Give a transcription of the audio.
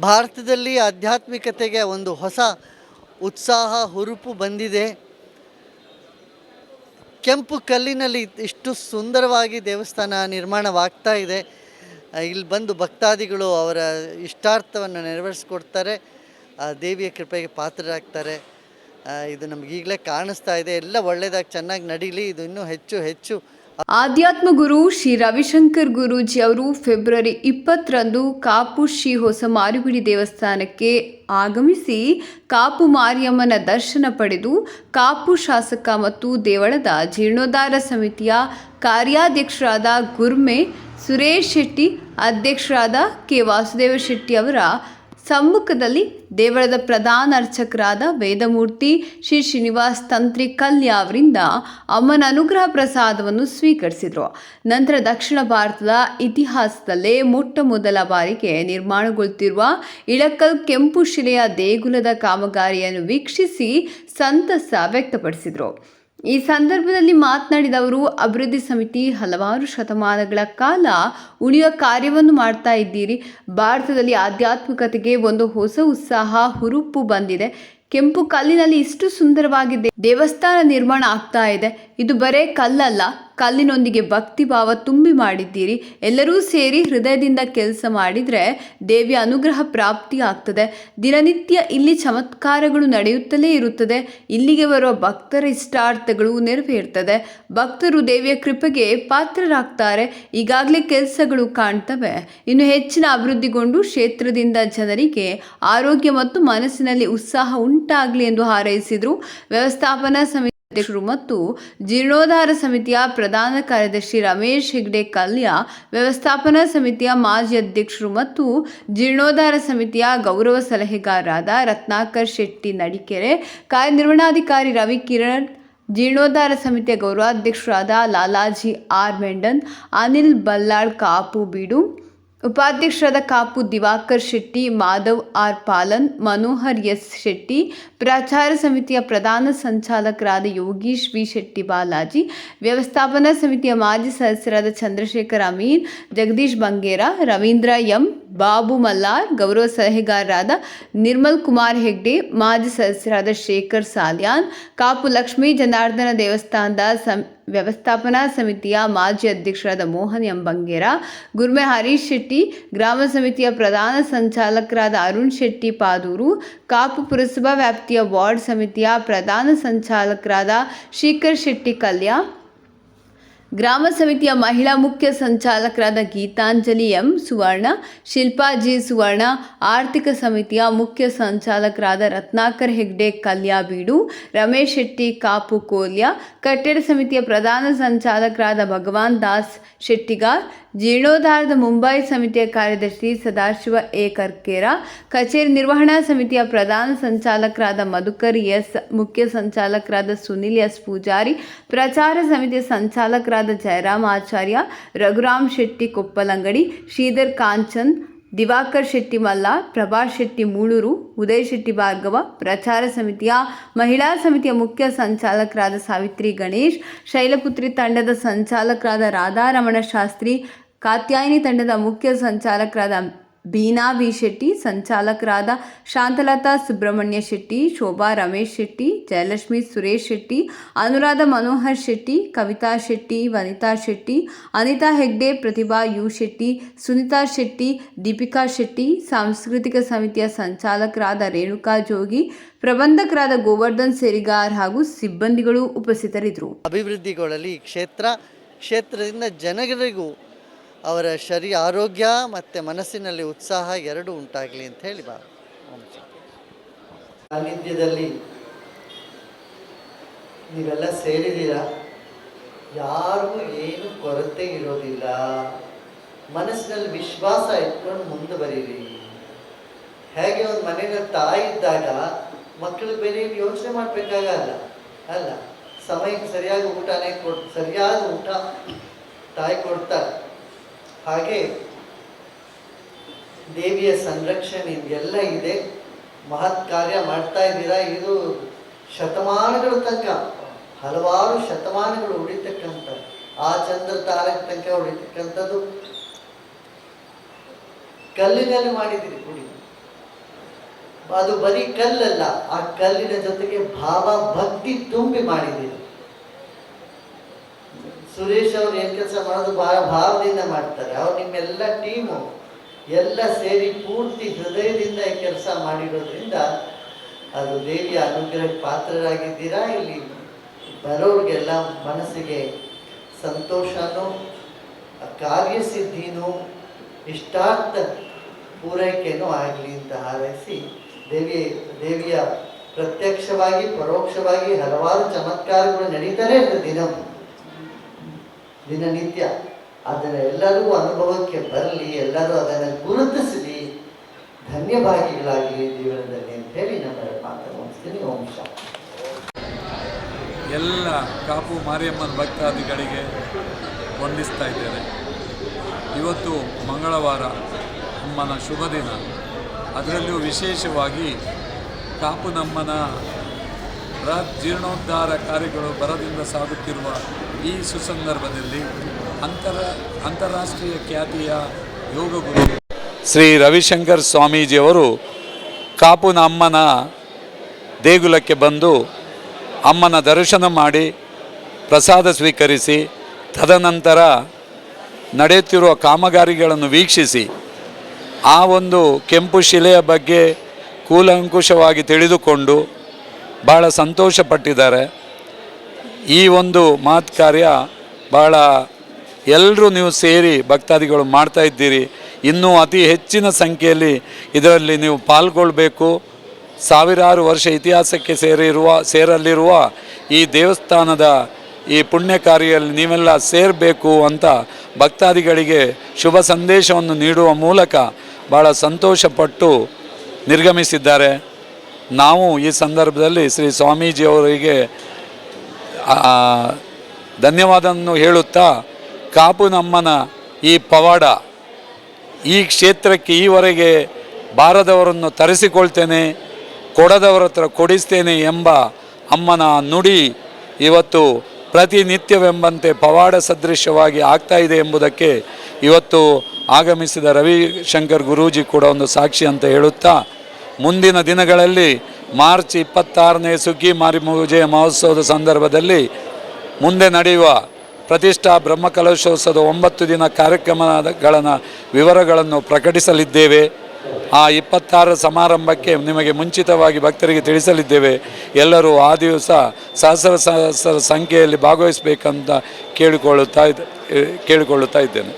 ಭಾರತದಲ್ಲಿ ಆಧ್ಯಾತ್ಮಿಕತೆಗೆ ಒಂದು ಹೊಸ ಉತ್ಸಾಹ ಹುರುಪು ಬಂದಿದೆ. ಕೆಂಪು ಕಲ್ಲಿನಲ್ಲಿ ಇಷ್ಟು ಸುಂದರವಾಗಿ ದೇವಸ್ಥಾನ ನಿರ್ಮಾಣವಾಗ್ತಾ ಇದೆ. ಇಲ್ಲಿ ಬಂದು ಭಕ್ತಾದಿಗಳು ಅವರ ಇಷ್ಟಾರ್ಥವನ್ನು ನೆರವೇರಿಸ್ಕೊಡ್ತಾರೆ, ದೇವಿಯ ಕೃಪೆಗೆ ಪಾತ್ರರಾಗ್ತಾರೆ. ಇದು ನಮಗೀಗಲೇ ಕಾಣಿಸ್ತಾ ಇದೆ. ಎಲ್ಲ ಒಳ್ಳೆಯದಾಗಿ ಚೆನ್ನಾಗಿ ನಡೀಲಿ, ಇದು ಇನ್ನೂ ಹೆಚ್ಚು ಹೆಚ್ಚು. ಆಧ್ಯಾತ್ಮ ಗುರು ಶ್ರೀ ರವಿಶಂಕರ್ ಗುರೂಜಿ ಅವರು ಫೆಬ್ರವರಿ 20ರಂದು ಕಾಪು ಶ್ರೀ ಹೊಸ ಮಾರಿಗುಡಿ ದೇವಸ್ಥಾನಕ್ಕೆ ಆಗಮಿಸಿ ಕಾಪು ಮಾರಿಯಮ್ಮನ ದರ್ಶನ ಪಡೆದು ಕಾಪು ಶಾಸಕ ಮತ್ತು ದೇವಳದ ಜೀರ್ಣೋದ್ಧಾರ ಸಮಿತಿಯ ಕಾರ್ಯಾಧ್ಯಕ್ಷರಾದ ಗುರ್ಮೆ ಸುರೇಶ್ ಶೆಟ್ಟಿ, ಅಧ್ಯಕ್ಷರಾದ ಕೆ ವಾಸುದೇವ ಶೆಟ್ಟಿ ಅವರ ಸಮ್ಮುಖದಲ್ಲಿ ದೇವಳದ ಪ್ರಧಾನ ಅರ್ಚಕರಾದ ವೇದಮೂರ್ತಿ ಶ್ರೀ ಶ್ರೀನಿವಾಸ್ ತಂತ್ರಿ ಕಲ್ಯ ಅವರಿಂದ ಅಮ್ಮನ ಅನುಗ್ರಹ ಪ್ರಸಾದವನ್ನು ಸ್ವೀಕರಿಸಿದರು. ನಂತರ ದಕ್ಷಿಣ ಭಾರತದ ಇತಿಹಾಸದಲ್ಲೇ ಮೊಟ್ಟ ಮೊದಲ ಬಾರಿಗೆ ನಿರ್ಮಾಣಗೊಳ್ಳುತ್ತಿರುವ ಇಳಕಲ್ ಕೆಂಪು ಶಿಲೆಯ ದೇಗುಲದ ಕಾಮಗಾರಿಯನ್ನು ವೀಕ್ಷಿಸಿ ಸಂತಸ ವ್ಯಕ್ತಪಡಿಸಿದರು. ಈ ಸಂದರ್ಭದಲ್ಲಿ ಮಾತನಾಡಿದ ಅವರು, ಅಭಿವೃದ್ಧಿ ಸಮಿತಿ ಹಲವಾರು ಶತಮಾನಗಳ ಕಾಲ ಉಳಿಯುವ ಕಾರ್ಯವನ್ನು ಮಾಡ್ತಾ ಇದ್ದೀರಿ. ಭಾರತದಲ್ಲಿ ಆಧ್ಯಾತ್ಮಿಕತೆಗೆ ಒಂದು ಹೊಸ ಉತ್ಸಾಹ ಹುರುಪು ಬಂದಿದೆ. ಕೆಂಪು ಕಲ್ಲಿನಲ್ಲಿ ಇಷ್ಟು ಸುಂದರವಾಗಿ ದೇವಸ್ಥಾನ ನಿರ್ಮಾಣ ಆಗ್ತಾ ಇದೆ. ಇದು ಬರೇ ಕಲ್ಲಲ್ಲ, ಕಲ್ಲಿನೊಂದಿಗೆ ಭಕ್ತಿ ಭಾವ ತುಂಬಿ ಮಾಡಿದ್ದೀರಿ. ಎಲ್ಲರೂ ಸೇರಿ ಹೃದಯದಿಂದ ಕೆಲಸ ಮಾಡಿದರೆ ದೇವಿಯ ಅನುಗ್ರಹ ಪ್ರಾಪ್ತಿ ಆಗ್ತದೆ. ದಿನನಿತ್ಯ ಇಲ್ಲಿ ಚಮತ್ಕಾರಗಳು ನಡೆಯುತ್ತಲೇ ಇರುತ್ತದೆ. ಇಲ್ಲಿಗೆ ಬರುವ ಭಕ್ತರ ಇಷ್ಟಾರ್ಥಗಳು ನೆರವೇರ್ತದೆ. ಭಕ್ತರು ದೇವಿಯ ಕೃಪೆಗೆ ಪಾತ್ರರಾಗ್ತಾರೆ. ಈಗಾಗಲೇ ಕೆಲಸಗಳು ಕಾಣ್ತವೆ. ಇನ್ನು ಹೆಚ್ಚಿನ ಅಭಿವೃದ್ಧಿಗೊಂಡು ಕ್ಷೇತ್ರದಿಂದ ಜನರಿಗೆ ಆರೋಗ್ಯ ಮತ್ತು ಮನಸ್ಸಿನಲ್ಲಿ ಉತ್ಸಾಹ ಉಂಟಾಗಲಿ ಎಂದು ಹಾರೈಸಿದರು. ವ್ಯವಸ್ಥಾಪನಾ ಸಮಿತಿ ಅಧ್ಯಕ್ಷರು ಮತ್ತು ಜೀರ್ಣೋದ್ಧಾರ ಸಮಿತಿಯ ಪ್ರಧಾನ ಕಾರ್ಯದರ್ಶಿ ರಮೇಶ್ ಹೆಗ್ಡೆ ಕಲ್ಯ, ವ್ಯವಸ್ಥಾಪನಾ ಸಮಿತಿಯ ಮಾಜಿ ಅಧ್ಯಕ್ಷರು ಮತ್ತು ಜೀರ್ಣೋದ್ಧಾರ ಸಮಿತಿಯ ಗೌರವ ಸಲಹೆಗಾರರಾದ ರತ್ನಾಕರ್ ಶೆಟ್ಟಿ ನಡಿಕೆರೆ, ಕಾರ್ಯನಿರ್ವಹಣಾಧಿಕಾರಿ ರವಿ ಕಿರಣ್, ಜೀರ್ಣೋದ್ಧಾರ ಸಮಿತಿಯ ಗೌರವಾಧ್ಯಕ್ಷರಾದ ಲಾಲಾಜಿ ಆರ್ ಮೆಂಡನ್, ಅನಿಲ್ ಬಲ್ಲಾಳ್ ಕಾಪು ಬೀಡು, ಉಪಾಧ್ಯಕ್ಷರಾದ ಕಾಪು ದಿವಾಕರ್ ಶೆಟ್ಟಿ, ಮಾಧವ್ ಆರ್ ಪಾಲನ್, ಮನೋಹರ್ ಎಸ್ ಶೆಟ್ಟಿ, ಪ್ರಚಾರ ಸಮಿತಿಯ ಪ್ರಧಾನ ಸಂಚಾಲಕರಾದ ಯೋಗೀಶ್ ವಿ ಶೆಟ್ಟಿ ಬಾಲಾಜಿ, ವ್ಯವಸ್ಥಾಪನಾ ಸಮಿತಿಯ ಮಾಜಿ ಸದಸ್ಯರಾದ ಚಂದ್ರಶೇಖರ್ ಅಮೀನ್, ಜಗದೀಶ್ ಬಂಗೇರ, ರವೀಂದ್ರ ಎಂ, ಬಾಬು ಮಲ್ಲಾರ್, ಗೌರವ ಸಲಹೆಗಾರರಾದ ನಿರ್ಮಲ್ ಕುಮಾರ್ ಹೆಗ್ಡೆ, ಮಾಜಿ ಸದಸ್ಯರಾದ ಶೇಖರ್ ಸಾಲ್ಯಾನ್, ಕಾಪು ಲಕ್ಷ್ಮೀ ಜನಾರ್ದನ ದೇವಸ್ಥಾನದ ವ್ಯವಸ್ಥಾಪನಾ ಸಮಿತಿಯ ಮಾಜಿ ಅಧ್ಯಕ್ಷರಾದ ಮೋಹನ್ ಎಂ ಬಂಗೇರ, ಗುರ್ಮೆ ಹರೀಶ್ ಶೆಟ್ಟಿ, ಗ್ರಾಮ ಸಮಿತಿಯ ಪ್ರಧಾನ ಸಂಚಾಲಕರಾದ ಅರುಣ್ ಶೆಟ್ಟಿ ಪಾದೂರು, ಕಾಪು ಪುರಸಭಾ ವ್ಯಾಪ್ತಿಯ ವಾರ್ಡ್ ಸಮಿತಿಯ ಪ್ರಧಾನ ಸಂಚಾಲಕರಾದ ಶೇಖರ್ ಶೆಟ್ಟಿ ಕಲ್ಯ, ಗ್ರಾಮ ಸಮಿತಿಯ ಮಹಿಳಾ ಮುಖ್ಯ ಸಂಚಾಲಕರಾದ ಗೀತಾಂಜಲಿ ಎಂ ಸುವರ್ಣ, ಶಿಲ್ಪಾ ಜಿ ಸುವರ್ಣ, ಆರ್ಥಿಕ ಸಮಿತಿಯ ಮುಖ್ಯ ಸಂಚಾಲಕರಾದ ರತ್ನಾಕರ್ ಹೆಗ್ಡೆ ಕಲ್ಯ ಬೀಡು, ರಮೇಶ್ ಶೆಟ್ಟಿ ಕಾಪು ಕೋಲ್ಯ, ಕಟ್ಟಡ ಸಮಿತಿಯ ಪ್ರಧಾನ ಸಂಚಾಲಕರಾದ ಭಗವಾನ್ ದಾಸ್ ಶೆಟ್ಟಿಗಾರ್, ಜೀರ್ಣೋದ್ಧಾರದ ಮುಂಬೈ ಸಮಿತಿಯ ಕಾರ್ಯದರ್ಶಿ ಸದಾಶಿವ ಎ ಕರ್ಕೇರ, ಕಚೇರಿ ನಿರ್ವಹಣಾ ಸಮಿತಿಯ ಪ್ರಧಾನ ಸಂಚಾಲಕರಾದ ಮಧುಕರ್ ಎಸ್, ಮುಖ್ಯ ಸಂಚಾಲಕರಾದ ಸುನಿಲ್ ಎಸ್ ಪೂಜಾರಿ, ಪ್ರಚಾರ ಸಮಿತಿಯ ಸಂಚಾಲಕರಾದ ಜಯರಾಮ್ ಆಚಾರ್ಯ, ರಘುರಾಮ್ ಶೆಟ್ಟಿ ಕೊಪ್ಪಲಂಗಡಿ, ಶ್ರೀಧರ್ ಕಾಂಚನ್, ದಿವಾಕರ್ ಶೆಟ್ಟಿ ಮಲ್ಲಾರ್, ಪ್ರಭಾಸ್ ಶೆಟ್ಟಿ ಮೂಳೂರು, ಉದಯ್ ಶೆಟ್ಟಿ ಭಾರ್ಗವ, ಪ್ರಚಾರ ಸಮಿತಿಯ ಮಹಿಳಾ ಸಮಿತಿಯ ಮುಖ್ಯ ಸಂಚಾಲಕರಾದ ಸಾವಿತ್ರಿ ಗಣೇಶ್, ಶೈಲಪುತ್ರಿ ತಂಡದ ಸಂಚಾಲಕರಾದ ರಾಧಾರಮಣ ಶಾಸ್ತ್ರಿ, ಕಾತ್ಯಾಯಿನಿ ತಂಡದ ಮುಖ್ಯ ಸಂಚಾಲಕರಾದ ಬೀನಾ ವಿ ಶೆಟ್ಟಿ, ಸಂಚಾಲಕರಾದ ಶಾಂತಲತಾ ಸುಬ್ರಹ್ಮಣ್ಯ ಶೆಟ್ಟಿ, ಶೋಭಾ ರಮೇಶ್ ಶೆಟ್ಟಿ, ಜಯಲಕ್ಷ್ಮಿ ಸುರೇಶ್ ಶೆಟ್ಟಿ, ಅನುರಾಧ ಮನೋಹರ್ ಶೆಟ್ಟಿ, ಕವಿತಾ ಶೆಟ್ಟಿ, ವನಿತಾ ಶೆಟ್ಟಿ, ಅನಿತಾ ಹೆಗ್ಡೆ, ಪ್ರತಿಭಾ ಯು ಶೆಟ್ಟಿ, ಸುನಿತಾ ಶೆಟ್ಟಿ, ದೀಪಿಕಾ ಶೆಟ್ಟಿ, ಸಾಂಸ್ಕೃತಿಕ ಸಮಿತಿಯ ಸಂಚಾಲಕರಾದ ರೇಣುಕಾ ಜೋಗಿ, ಪ್ರಬಂಧಕರಾದ ಗೋವರ್ಧನ್ ಸೇರಿಗಾರ್ ಹಾಗೂ ಸಿಬ್ಬಂದಿಗಳು ಉಪಸ್ಥಿತರಿದ್ದರು. ಅಭಿವೃದ್ಧಿಗೊಳ್ಳಲಿ ಕ್ಷೇತ್ರದಿಂದ ಜನರಿಗೂ ಅವರ ಆರೋಗ್ಯ ಮತ್ತು ಮನಸ್ಸಿನಲ್ಲಿ ಉತ್ಸಾಹ ಎರಡೂ ಉಂಟಾಗಲಿ ಅಂತ ಹೇಳಿ ಸಾನ್ನಿಧ್ಯದಲ್ಲಿ ನೀವೆಲ್ಲ ಸೇರಿದ್ದೀರಾ. ಯಾರಿಗೂ ಏನು ಕೊರತೆ ಇರೋದಿಲ್ಲ. ಮನಸ್ಸಿನಲ್ಲಿ ವಿಶ್ವಾಸ ಇಟ್ಕೊಂಡು ಮುಂದೆ ಬರೀರಿ. ಹೇಗೆ ಒಂದು ಮನೆಯಲ್ಲಿ ತಾಯಿ ಇದ್ದಾಗ ಮಕ್ಕಳಿಗೆ ಬೇರೆ ಏನು ಯೋಚನೆ ಮಾಡಬೇಕಾಗಲ್ಲ ಅಲ್ಲ, ಸಮಯಕ್ಕೆ ಸರಿಯಾದ ಊಟ ತಾಯಿ ಕೊಡ್ತಾರೆ. ಹಾಗೆ ದೇವಿಯ ಸಂರಕ್ಷಣೆ ಎಲ್ಲ ಇದೆ. ಮಹತ್ ಕಾರ್ಯ ಮಾಡ್ತಾ ಇದ್ದೀರಾ. ಇದು ಶತಮಾನಗಳ ತನಕ, ಹಲವಾರು ಶತಮಾನಗಳು ಉಳಿತಕ್ಕಂಥ, ಆ ಚಂದ್ರ ತಾರಕ ತನಕ ಉಳಿತಕ್ಕಂಥದ್ದು ಕಲ್ಲಿನಲ್ಲಿ ಮಾಡಿದ್ದೀರಿ ಗುಡಿ. ಅದು ಬರೀ ಕಲ್ಲಲ್ಲ, ಆ ಕಲ್ಲಿನ ಜೊತೆಗೆ ಭಾವ ಭಕ್ತಿ ತುಂಬಿ ಮಾಡಿದ್ದೀರಿ. ಸುರೇಶ್ ಅವ್ರು ಏನು ಕೆಲಸ ಮಾಡೋದು ಬಹಳ ಭಾವದಿಂದ ಮಾಡ್ತಾರೆ. ಅವ್ರು ನಿಮ್ಮೆಲ್ಲ ಟೀಮು ಎಲ್ಲ ಸೇರಿ ಪೂರ್ತಿ ಹೃದಯದಿಂದ ಈ ಕೆಲಸ ಮಾಡಿರೋದ್ರಿಂದ ಅದು ದೇವಿಯ ಅನುಗ್ರಹಕ್ಕೆ ಪಾತ್ರರಾಗಿದ್ದೀರಾ. ಇಲ್ಲಿ ಬರೋರಿಗೆಲ್ಲ ಮನಸ್ಸಿಗೆ ಸಂತೋಷನೂ ಕಾರ್ಯಸಿದ್ಧಿನೂ ಇಷ್ಟಾರ್ಥ ಪೂರೈಕೆನೂ ಆಗಲಿ ಅಂತ ಹಾರೈಸಿ ದೇವಿಯ ಪ್ರತ್ಯಕ್ಷವಾಗಿ ಪರೋಕ್ಷವಾಗಿ ಹಲವಾರು ಚಮತ್ಕಾರಗಳು ನಡೀತಾನೆ ಇರ್ತದೆ ದಿನನಿತ್ಯ. ಅದನ್ನು ಎಲ್ಲರಿಗೂ ಅನುಭವಕ್ಕೆ ಬರಲಿ, ಎಲ್ಲರೂ ಅದನ್ನು ಗುರುತಿಸಲಿ, ಧನ್ಯಭಾಗಿಗಳಾಗಲಿ ಜೀವನದಲ್ಲಿ ಅಂತ ಹೇಳಿ ನಮ್ಮ ಮಾತು ಮುಗಿಸ್ತೀನಿ. ಓಂ ಶಾಂತಿ. ಎಲ್ಲ ಕಾಪು ಮಾರಿಯಮ್ಮನ ಭಕ್ತಾದಿಗಳಿಗೆ ವಂದಿಸ್ತಾ ಇದ್ದೇನೆ. ಇವತ್ತು ಮಂಗಳವಾರ, ಅಮ್ಮನ ಶುಭ ದಿನ. ಅದರಲ್ಲಿಯೂ ವಿಶೇಷವಾಗಿ ಕಾಪು ನಮ್ಮನ ಬೃಹತ್ ಜೀರ್ಣೋದ್ಧಾರ ಕಾರ್ಯಗಳು ಭರದಿಂದ ಸಾಗುತ್ತಿರುವ ಈ ಸುಸಂದರ್ಭದಲ್ಲಿ ಅಂತಾರಾಷ್ಟ್ರೀಯ ಖ್ಯಾತಿಯ ಯೋಗಗುರು ಶ್ರೀ ರವಿಶಂಕರ್ ಸ್ವಾಮೀಜಿಯವರು ಕಾಪುನ ಅಮ್ಮನ ದೇಗುಲಕ್ಕೆ ಬಂದು ಅಮ್ಮನ ದರ್ಶನ ಮಾಡಿ ಪ್ರಸಾದ ಸ್ವೀಕರಿಸಿ ತದನಂತರ ನಡೆಯುತ್ತಿರುವ ಕಾಮಗಾರಿಗಳನ್ನು ವೀಕ್ಷಿಸಿ ಆ ಒಂದು ಕೆಂಪು ಶಿಲೆಯ ಬಗ್ಗೆ ಕೂಲಂಕುಷವಾಗಿ ತಿಳಿದುಕೊಂಡು ಭಾಳ ಸಂತೋಷಪಟ್ಟಿದ್ದಾರೆ. ಈ ಒಂದು ಮಹತ್ ಕಾರ್ಯ ಭಾಳ ಎಲ್ಲರೂ ನೀವು ಸೇರಿ ಭಕ್ತಾದಿಗಳು ಮಾಡ್ತಾ ಇದ್ದೀರಿ. ಇನ್ನೂ ಅತಿ ಹೆಚ್ಚಿನ ಸಂಖ್ಯೆಯಲ್ಲಿ ಇದರಲ್ಲಿ ನೀವು ಪಾಲ್ಗೊಳ್ಳಬೇಕು. ಸಾವಿರಾರು ವರ್ಷ ಇತಿಹಾಸಕ್ಕೆ ಸೇರಲಿರುವ ಈ ದೇವಸ್ಥಾನದ ಈ ಪುಣ್ಯ ಕಾರ್ಯದಲ್ಲಿ ನೀವೆಲ್ಲ ಸೇರಬೇಕು ಅಂತ ಭಕ್ತಾದಿಗಳಿಗೆ ಶುಭ ಸಂದೇಶವನ್ನು ನೀಡುವ ಮೂಲಕ ಭಾಳ ಸಂತೋಷಪಟ್ಟು ನಿರ್ಗಮಿಸಿದ್ದಾರೆ. ನಾವು ಈ ಸಂದರ್ಭದಲ್ಲಿ ಶ್ರೀ ಸ್ವಾಮೀಜಿಯವರಿಗೆ ಧನ್ಯವಾದವನ್ನು ಹೇಳುತ್ತಾ ಕಾಪು ನಮ್ಮನ ಈ ಪವಾಡ ಈ ಕ್ಷೇತ್ರಕ್ಕೆ ಈವರೆಗೆ ಬಾರದವರನ್ನು ತರಿಸಿಕೊಳ್ತೇನೆ, ಕೊಡದವರ ಹತ್ರ ಕೊಡಿಸ್ತೇನೆ ಎಂಬ ಅಮ್ಮನ ನುಡಿ ಇವತ್ತು ಪ್ರತಿನಿತ್ಯವೆಂಬಂತೆ ಪವಾಡ ಸದೃಶವಾಗಿ ಆಗ್ತಾ ಇದೆ ಎಂಬುದಕ್ಕೆ ಇವತ್ತು ಆಗಮಿಸಿದ ರವಿಶಂಕರ್ ಗುರೂಜಿ ಕೂಡ ಒಂದು ಸಾಕ್ಷಿ ಅಂತ ಹೇಳುತ್ತಾ, ಮುಂದಿನ ದಿನಗಳಲ್ಲಿ ಮಾರ್ಚ್ 26ನೇ ಸುಗ್ಗಿ ಮಾರಿ ಪೂಜೆಯ ಮಹೋತ್ಸವದ ಸಂದರ್ಭದಲ್ಲಿ ಮುಂದೆ ನಡೆಯುವ ಪ್ರತಿಷ್ಠಾ ಬ್ರಹ್ಮಕಲಶೋತ್ಸವದ 9 ದಿನ ಕಾರ್ಯಕ್ರಮಗಳ ವಿವರಗಳನ್ನು ಪ್ರಕಟಿಸಲಿದ್ದೇವೆ. ಆ 26 ಸಮಾರಂಭಕ್ಕೆ ನಿಮಗೆ ಮುಂಚಿತವಾಗಿ ಭಕ್ತರಿಗೆ ತಿಳಿಸಲಿದ್ದೇವೆ. ಎಲ್ಲರೂ ಆ ದಿವಸ ಸಹಸ್ರ ಸಂಖ್ಯೆಯಲ್ಲಿ ಭಾಗವಹಿಸಬೇಕಂತ ಕೇಳಿಕೊಳ್ಳುತ್ತಾ ಇದ್ದೇನೆ.